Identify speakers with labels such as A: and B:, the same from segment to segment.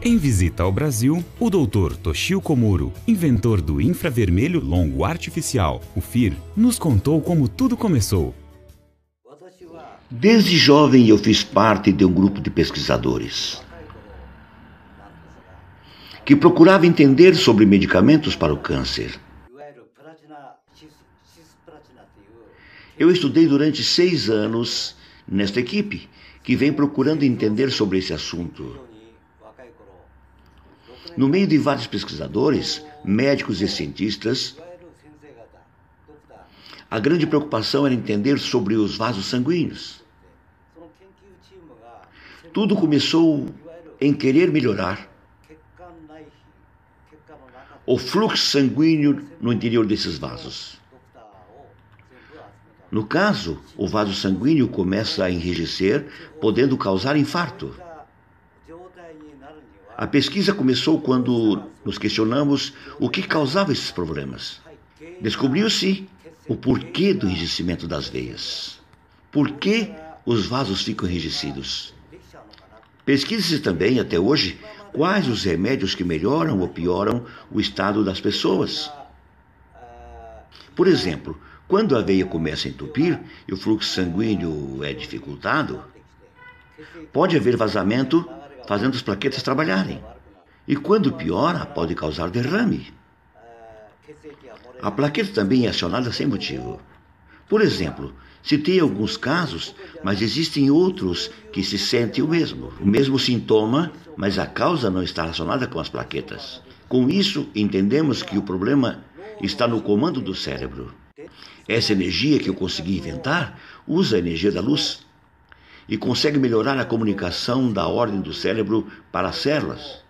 A: Em visita ao Brasil, o Dr. Toshio Komuro, inventor do infravermelho longo artificial, o FIR, nos contou como tudo começou.
B: Desde jovem eu fiz parte de um grupo de pesquisadores que procurava entender sobre medicamentos para o câncer. Eu estudei durante 6 anos nesta equipe, que vem procurando entender sobre esse assunto. No meio de vários pesquisadores, médicos e cientistas, a grande preocupação era entender sobre os vasos sanguíneos. Tudo começou em querer melhorar o fluxo sanguíneo no interior desses vasos. No caso, o vaso sanguíneo começa a enrijecer, podendo causar infarto. A pesquisa começou quando nos questionamos o que causava esses problemas. Descobriu-se o porquê do enrijecimento das veias. Por que os vasos ficam enrijecidos? Pesquisa-se também, até hoje, quais os remédios que melhoram ou pioram o estado das pessoas. Por exemplo, quando a veia começa a entupir e o fluxo sanguíneo é dificultado, pode haver vazamento, fazendo as plaquetas trabalharem. E quando piora, pode causar derrame. A plaqueta também é acionada sem motivo. Por exemplo, citei alguns casos, mas existem outros que se sentem o mesmo sintoma, mas a causa não está relacionada com as plaquetas. Com isso, entendemos que o problema está no comando do cérebro. Essa energia que eu consegui inventar usa a energia da luz e consegue melhorar a comunicação da ordem do cérebro para as células.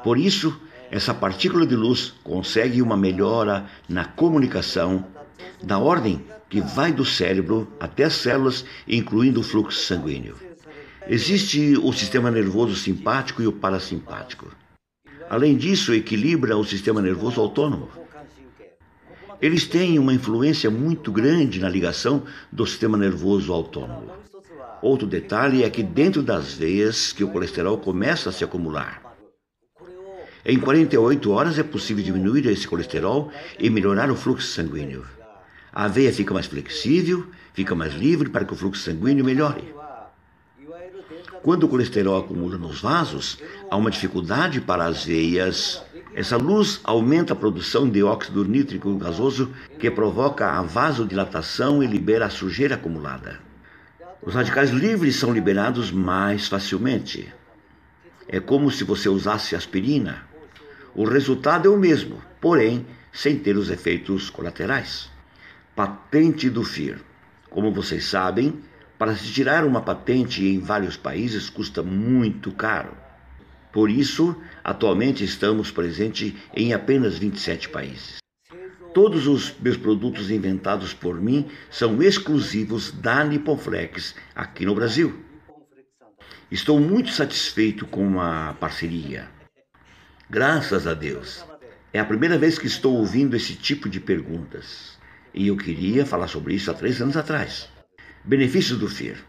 B: Por isso, essa partícula de luz consegue uma melhora na comunicação da ordem que vai do cérebro até as células, incluindo o fluxo sanguíneo. Existe o sistema nervoso simpático e o parasimpático. Além disso, equilibra o sistema nervoso autônomo. Eles têm uma influência muito grande na ligação do sistema nervoso autônomo. Outro detalhe é que dentro das veias que o colesterol começa a se acumular. Em 48 horas é possível diminuir esse colesterol e melhorar o fluxo sanguíneo. A veia fica mais flexível, fica mais livre para que o fluxo sanguíneo melhore. Quando o colesterol acumula nos vasos, há uma dificuldade para as veias. Essa luz aumenta a produção de óxido nítrico gasoso, que provoca a vasodilatação e libera a sujeira acumulada. Os radicais livres são liberados mais facilmente. É como se você usasse aspirina. O resultado é o mesmo, porém, sem ter os efeitos colaterais. Patente do FIR. Como vocês sabem, para se tirar uma patente em vários países custa muito caro. Por isso, atualmente estamos presentes em apenas 27 países. Todos os meus produtos inventados por mim são exclusivos da Nippon Flex aqui no Brasil. Estou muito satisfeito com a parceria. Graças a Deus. É a primeira vez que estou ouvindo esse tipo de perguntas. E eu queria falar sobre isso há 3 anos atrás. Benefícios do FIR.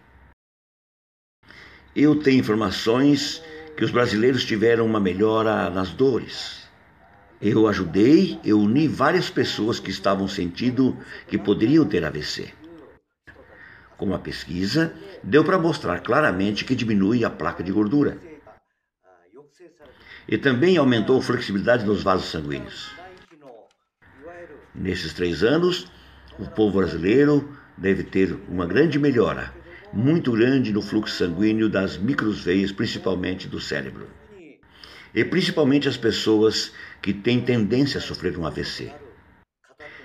B: Eu tenho informações que os brasileiros tiveram uma melhora nas dores. Eu uni várias pessoas que estavam sentindo que poderiam ter AVC. Com uma pesquisa, deu para mostrar claramente que diminui a placa de gordura. E também aumentou a flexibilidade nos vasos sanguíneos. Nesses 3 anos, o povo brasileiro deve ter uma grande melhora, muito grande no fluxo sanguíneo das microveias, principalmente do cérebro. E principalmente as pessoas que têm tendência a sofrer um AVC.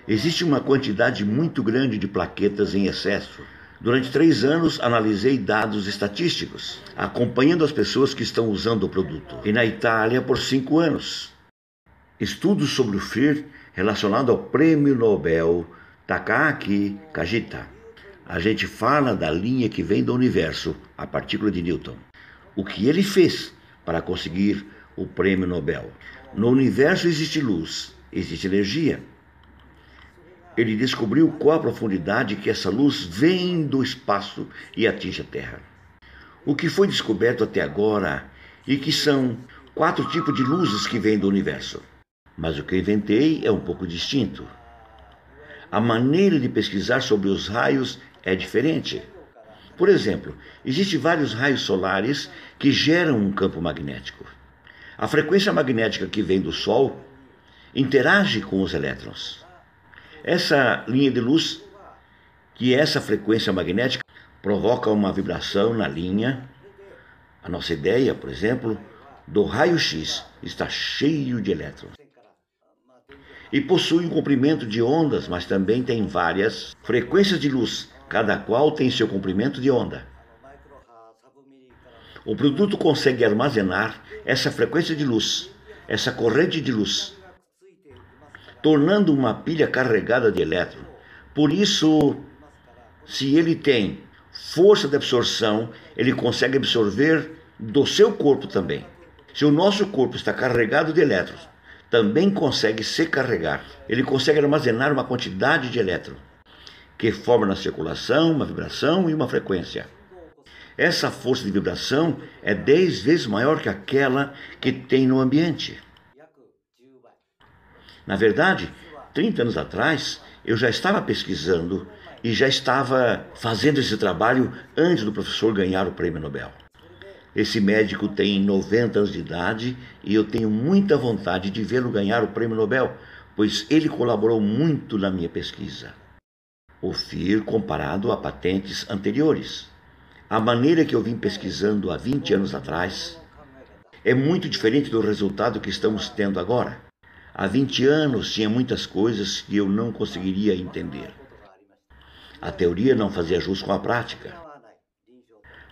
B: Existe uma quantidade muito grande de plaquetas em excesso. Durante 3 anos, analisei dados estatísticos, acompanhando as pessoas que estão usando o produto. E na Itália, por 5 anos. Estudos sobre o FIR relacionado ao Prêmio Nobel Takaaki Kajita. A gente fala da linha que vem do universo, a partícula de Newton. O que ele fez para conseguir o Prêmio Nobel? No universo existe luz, existe energia. Ele descobriu qual a profundidade que essa luz vem do espaço e atinge a Terra. O que foi descoberto até agora e que são 4 tipos de luzes que vêm do universo. Mas o que eu inventei é um pouco distinto. A maneira de pesquisar sobre os raios é diferente. Por exemplo, existem vários raios solares que geram um campo magnético. A frequência magnética que vem do Sol interage com os elétrons. Essa linha de luz, que é essa frequência magnética, provoca uma vibração na linha. A nossa ideia, por exemplo, do raio-x está cheio de elétrons. E possui um comprimento de ondas, mas também tem várias frequências de luz, cada qual tem seu comprimento de onda. O produto consegue armazenar essa frequência de luz, essa corrente de luz, tornando uma pilha carregada de elétrons. Por isso, se ele tem força de absorção, ele consegue absorver do seu corpo também. Se o nosso corpo está carregado de elétrons, também consegue se carregar. Ele consegue armazenar uma quantidade de elétrons, que forma na circulação uma vibração e uma frequência. Essa força de vibração é 10 vezes maior que aquela que tem no ambiente. Na verdade, 30 anos atrás, eu já estava pesquisando e já estava fazendo esse trabalho antes do professor ganhar o Prêmio Nobel. Esse médico tem 90 anos de idade e eu tenho muita vontade de vê-lo ganhar o Prêmio Nobel, pois ele colaborou muito na minha pesquisa. O FIR comparado a patentes anteriores. A maneira que eu vim pesquisando há 20 anos atrás é muito diferente do resultado que estamos tendo agora. Há 20 anos tinha muitas coisas que eu não conseguiria entender. A teoria não fazia jus com a prática.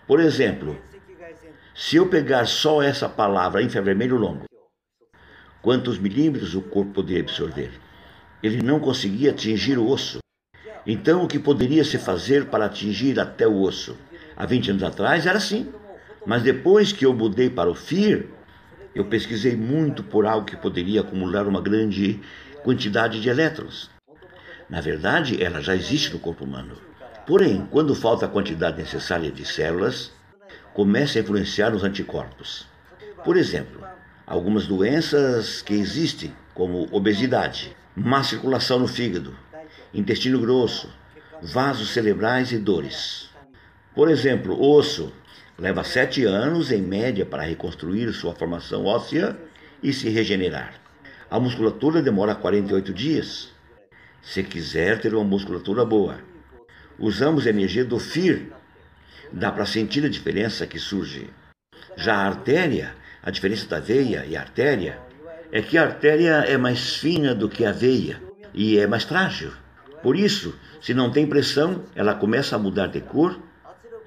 B: Por exemplo, se eu pegar só essa palavra infravermelho longo, quantos milímetros o corpo poderia absorver? Ele não conseguia atingir o osso. Então, o que poderia se fazer para atingir até o osso? Há 20 anos atrás era assim. Mas depois que eu mudei para o FIR, eu pesquisei muito por algo que poderia acumular uma grande quantidade de elétrons. Na verdade, ela já existe no corpo humano. Porém, quando falta a quantidade necessária de células, começa a influenciar os anticorpos. Por exemplo, algumas doenças que existem, como obesidade, má circulação no fígado, intestino grosso, vasos cerebrais e dores. Por exemplo, o osso leva 7 anos em média para reconstruir sua formação óssea e se regenerar. A musculatura demora 48 dias. Se quiser ter uma musculatura boa, usamos a energia do FIR. Dá para sentir a diferença que surge. Já a artéria, a diferença da veia e a artéria, é que a artéria é mais fina do que a veia e é mais frágil. Por isso, se não tem pressão, ela começa a mudar de cor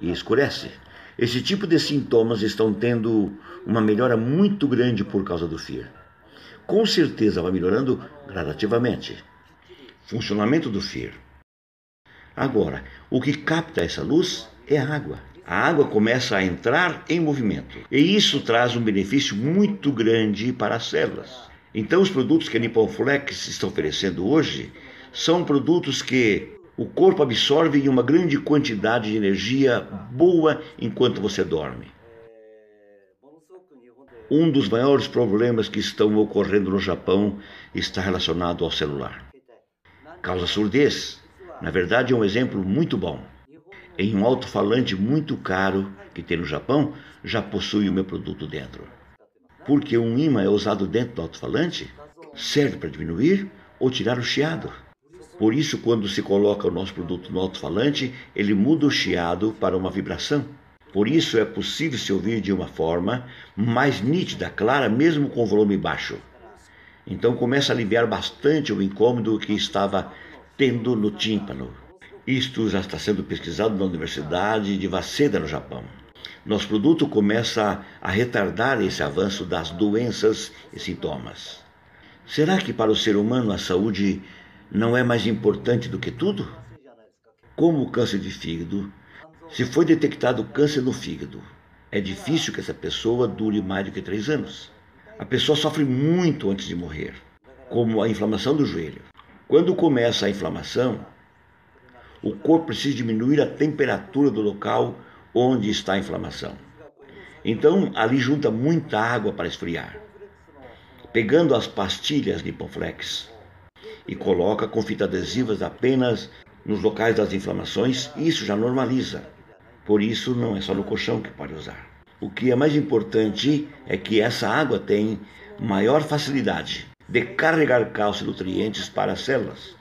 B: e escurece. Esse tipo de sintomas estão tendo uma melhora muito grande por causa do FIR. Com certeza vai melhorando gradativamente. Funcionamento do FIR. Agora, o que capta essa luz é a água. A água começa a entrar em movimento. E isso traz um benefício muito grande para as células. Então, os produtos que a Nippon Flex está oferecendo hoje são produtos que o corpo absorve em uma grande quantidade de energia boa enquanto você dorme. Um dos maiores problemas que estão ocorrendo no Japão está relacionado ao celular. Causa surdez. Na verdade, é um exemplo muito bom. Em um alto-falante muito caro que tem no Japão, já possui o meu produto dentro. Porque um ímã é usado dentro do alto-falante, serve para diminuir ou tirar o chiado. Por isso, quando se coloca o nosso produto no alto-falante, ele muda o chiado para uma vibração. Por isso, é possível se ouvir de uma forma mais nítida, clara, mesmo com volume baixo. Então, começa a aliviar bastante o incômodo que estava tendo no tímpano. Isto já está sendo pesquisado na Universidade de Waseda, no Japão. Nosso produto começa a retardar esse avanço das doenças e sintomas. Será que para o ser humano a saúde não é mais importante do que tudo? Como o câncer de fígado, se foi detectado câncer no fígado, é difícil que essa pessoa dure mais do que 3 anos. A pessoa sofre muito antes de morrer, como a inflamação do joelho. Quando começa a inflamação, o corpo precisa diminuir a temperatura do local onde está a inflamação. Então ali junta muita água para esfriar. Pegando as pastilhas Nipoflex e coloca com fita adesivas apenas nos locais das inflamações, isso já normaliza. Por isso não é só no colchão que pode usar. O que é mais importante é que essa água tem maior facilidade de carregar cálcio e nutrientes para as células.